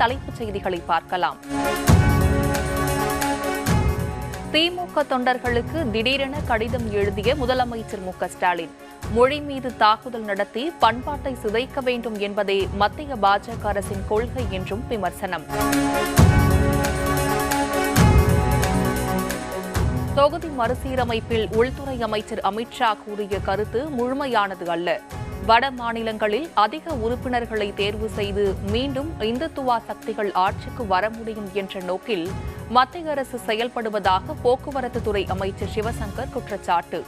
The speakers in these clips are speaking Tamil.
தலைப்புச் செய்திகளை பார்க்கலாம். திமுக தொண்டர்களுக்கு திடீரென கடிதம் எழுதிய முதலமைச்சர் மு.க.ஸ்டாலின். மொழி மீது தாக்குதல் நடத்தி பண்பாட்டை சிதைக்க வேண்டும் என்பதே மத்திய பாஜக அரசின் கொள்கை என்றும் விமர்சனம். தொகுதி மறுசீரமைப்பில் உள்துறை அமைச்சர் அமித்ஷா கூறிய கருத்து முழுமையானது அல்ல. வட மாநிலங்களில் அதிக உறுப்பினர்களை தேர்வு செய்து மீண்டும் இந்துத்துவா சக்திகள் ஆட்சிக்கு வர முடியும் என்ற நோக்கில் மத்திய அரசு செயல்படுவதாக போக்குவரத்து துறை அமைச்சர் சிவசங்கர் குற்றச்சாட்டு.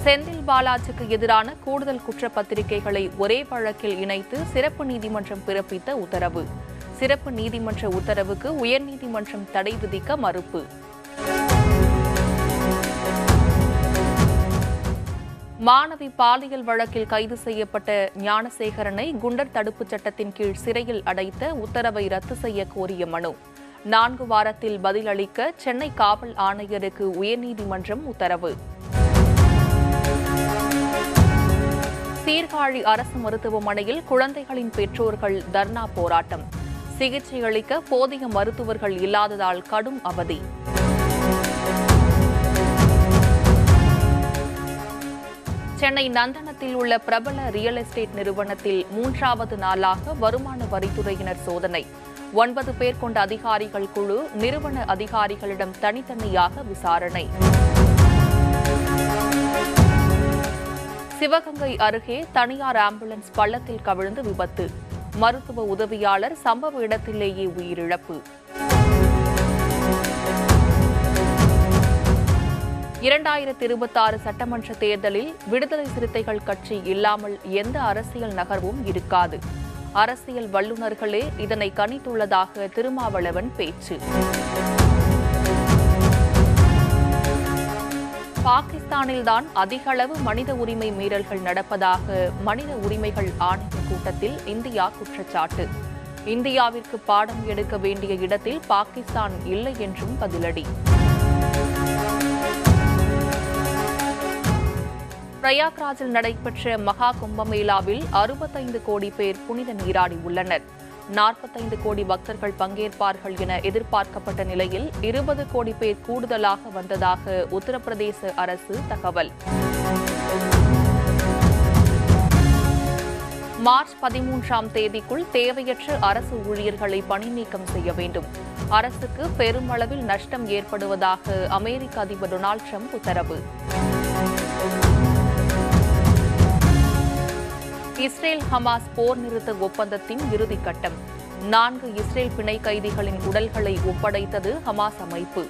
செந்தில் பாலாஜிக்கு எதிரான கூடுதல் குற்றப்பத்திரிகைகளை ஒரே வழக்கில் இணைத்து சிறப்பு நீதிமன்றம் பிறப்பித்த உத்தரவு. சிறப்பு நீதிமன்ற உத்தரவுக்கு உயர்நீதிமன்றம் தடை விதிக்க மறுப்பு. மாணவி பாலியல் வழக்கில் கைது செய்யப்பட்ட ஞானசேகரனை குண்டர் தடுப்புச் சட்டத்தின் கீழ் சிறையில் அடைத்த உத்தரவை ரத்து செய்ய கோரிய மனு. 4 வாரத்தில் பதிலளிக்க சென்னை காவல் ஆணையருக்கு உயர்நீதிமன்றம் உத்தரவு. சீர்காழி அரசு மருத்துவமனையில் குழந்தைகளின் பெற்றோர்கள் தர்ணா போராட்டம். சிகிச்சை அளிக்க போதிய மருத்துவர்கள் இல்லாததால் கடும் அவதி. சென்னை நந்தனத்தில் உள்ள பிரபல ரியல் எஸ்டேட் நிறுவனத்தில் 3வது நாளாக வருமான வரித்துறையினர் சோதனை. 9 பேர் கொண்ட அதிகாரிகள் குழு நிறுவன அதிகாரிகளிடம் தனித்தனியாக விசாரணை. சிவகங்கை அருகே தனியார் ஆம்புலன்ஸ் பள்ளத்தில் கவிழ்ந்து விபத்து. மருத்துவ உதவியாளர் சம்பவ இடத்திலேயே உயிரிழப்பு. 2026 சட்டமன்ற தேர்தலில் விடுதலை சிறுத்தைகள் கட்சி இல்லாமல் எந்த அரசியல் நகர்வும் இருக்காது. அரசியல் வல்லுநர்களே இதனை கணித்துள்ளதாக திருமாவளவன் பேச்சு. பாகிஸ்தானில்தான் அதிக அளவு மனித உரிமை மீறல்கள் நடப்பதாக மனித உரிமைகள் ஆணைய கூட்டத்தில் இந்தியா குற்றச்சாட்டு. இந்தியாவிற்கு பாடம் எடுக்க வேண்டிய இடத்தில் பாகிஸ்தான் இல்லை என்றும் பதிலடி. பிரயாக்ராஜில் நடைபெற்ற மகா கும்பமேளாவில் 65 கோடி பேர் புனித நீராடி உள்ளனர். 45 கோடி பக்தர்கள் பங்கேற்பார்கள் என எதிர்பார்க்கப்பட்ட நிலையில் 20 கோடி பேர் கூடுதலாக வந்ததாக உத்தரப்பிரதேச அரசு தகவல். மார்ச் 13ஆம் தேதிக்குள் தேவையற்ற அரசு ஊழியர்களை பணி நீக்கம் செய்ய வேண்டும். அரசுக்கு பெருமளவில் நஷ்டம் ஏற்படுவதாக அமெரிக்க அதிபர் டொனால்டு டிரம்ப் உத்தரவு. இஸ்ரேல் ஹமாஸ் போர் நிறுத்த ஒப்பந்தத்தின் இறுதிக்கட்டம். 4 இஸ்ரேல் பிணை கைதிகளின் உடல்களை ஒப்படைத்தது ஹமாஸ் அமைப்பு.